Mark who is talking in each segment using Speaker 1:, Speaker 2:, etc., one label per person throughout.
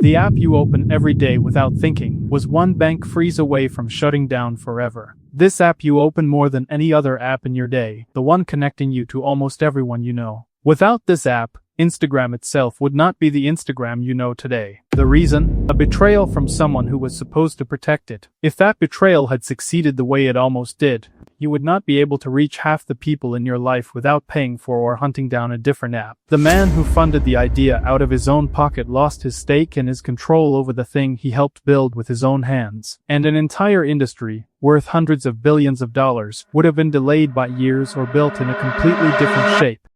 Speaker 1: The app you open every day without thinking was one bank freeze away from shutting down forever. This app you open more than any other app in your day, the one connecting you to almost everyone you know. Without this app, Instagram itself would not be the Instagram you know today. The reason? A betrayal from someone who was supposed to protect it. If that betrayal had succeeded the way it almost did, you would not be able to reach half the people in your life without paying for or hunting down a different app. The man who funded the idea out of his own pocket lost his stake and his control over the thing he helped build with his own hands. And an entire industry, worth hundreds of billions of dollars, would have been delayed by years or built in a completely different shape.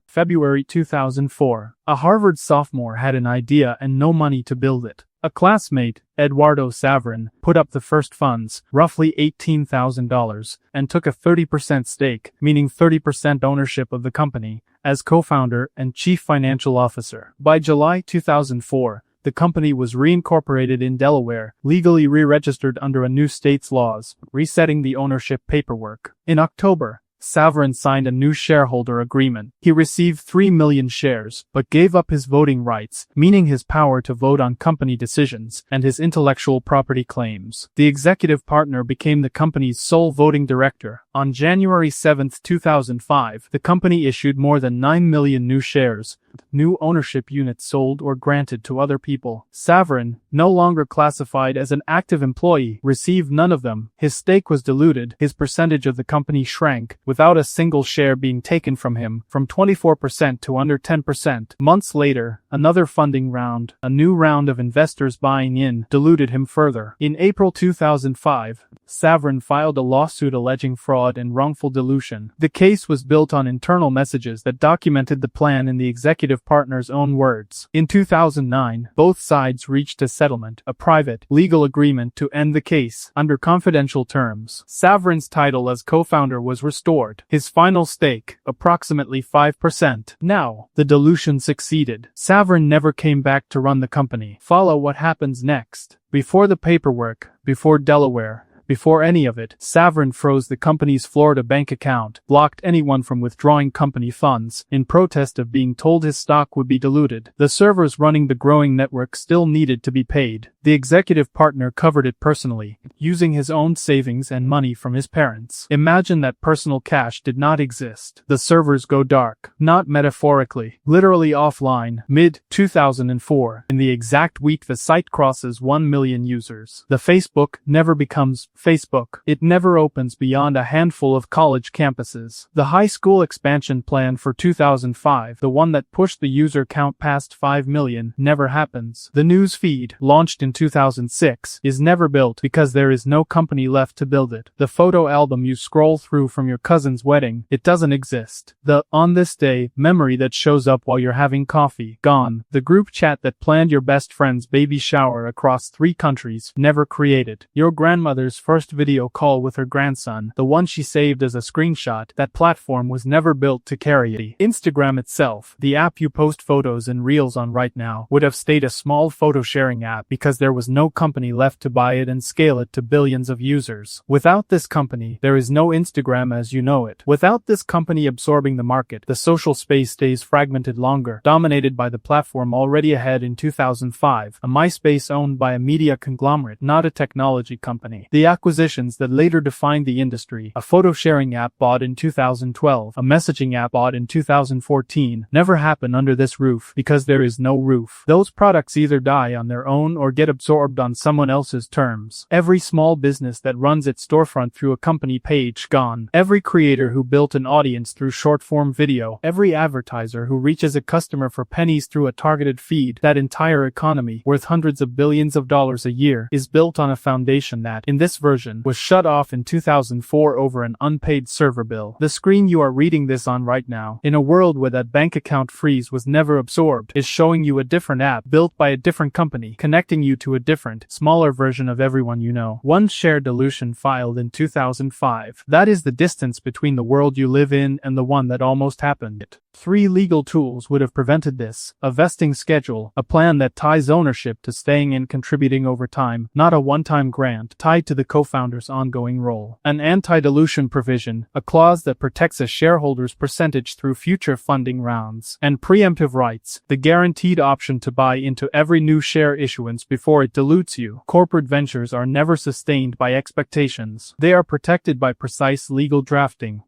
Speaker 1: February 2004. A Harvard sophomore had an idea and no money to build it. A classmate, Eduardo Saverin, put up the first funds, roughly $18,000, and took a 30% stake, meaning 30% ownership of the company, as co-founder and chief financial officer. By July 2004, the company was reincorporated in Delaware, legally re-registered under a new state's laws, resetting the ownership paperwork. In October, Saverin signed a new shareholder agreement. He received 3 million shares, but gave up his voting rights, meaning his power to vote on company decisions, and his intellectual property claims. The executive partner became the company's sole voting director. On January 7, 2005, the company issued more than 9 million new shares. New ownership units sold or granted to other people. Saverin, no longer classified as an active employee, received none of them. His stake was diluted, his percentage of the company shrank, without a single share being taken from him, from 24% to under 10%. Months later, another funding round, a new round of investors buying in, diluted him further. In April 2005, Saverin filed a lawsuit alleging fraud and wrongful dilution. The case was built on internal messages that documented the plan in the executive partner's own words. In 2009, both sides reached a settlement, a private, legal agreement to end the case, under confidential terms. Saverin's title as co-founder was restored. His final stake, approximately 5%. Now, the dilution succeeded. Saverin never came back to run the company. Follow what happens next. Before the paperwork, before Delaware, before any of it, Saverin froze the company's Florida bank account, blocked anyone from withdrawing company funds, in protest of being told his stock would be diluted. The servers running the growing network still needed to be paid. The executive partner covered it personally, using his own savings and money from his parents. Imagine that personal cash did not exist. The servers go dark, not metaphorically, literally offline. Mid-2004, in the exact week the site crosses 1 million users. The Facebook never becomes Facebook. It never opens beyond a handful of college campuses. The high school expansion plan for 2005, the one that pushed the user count past 5 million, never happens. The news feed, launched in 2006, is never built because there is no company left to build it. The photo album you scroll through from your cousin's wedding, it doesn't exist. The "on this day" memory that shows up while you're having coffee, gone. The group chat that planned your best friend's baby shower across 3 countries, never created. Your grandmother's first video call with her grandson, the one she saved as a screenshot, that platform was never built to carry it. Instagram itself, the app you post photos and reels on right now, would have stayed a small photo sharing app because there was no company left to buy it and scale it to billions of users. Without this company, there is no Instagram as you know it. Without this company absorbing the market, the social space stays fragmented longer, dominated by the platform already ahead in 2005, a MySpace owned by a media conglomerate, not a technology company. The acquisitions that later defined the industry, a photo-sharing app bought in 2012, a messaging app bought in 2014, never happen under this roof because there is no roof. Those products either die on their own or get absorbed on someone else's terms. Every small business that runs its storefront through a company page, gone. Every creator who built an audience through short-form video, every advertiser who reaches a customer for pennies through a targeted feed, that entire economy, worth hundreds of billions of dollars a year, is built on a foundation that, in this version, was shut off in 2004 over an unpaid server bill. The screen you are reading this on right now, in a world where that bank account freeze was never absorbed, is showing you a different app built by a different company, connecting you to a different, smaller version of everyone you know. One share dilution filed in 2005. That is the distance between the world you live in and the one that almost happened. 3 legal tools would have prevented this: a vesting schedule, a plan that ties ownership to staying and contributing over time, not a one-time grant tied to the co-founder's ongoing role; an anti-dilution provision, a clause that protects a shareholder's percentage through future funding rounds; and preemptive rights, the guaranteed option to buy into every new share issuance before it dilutes you. Corporate ventures are never sustained by expectations. They are protected by precise legal drafting.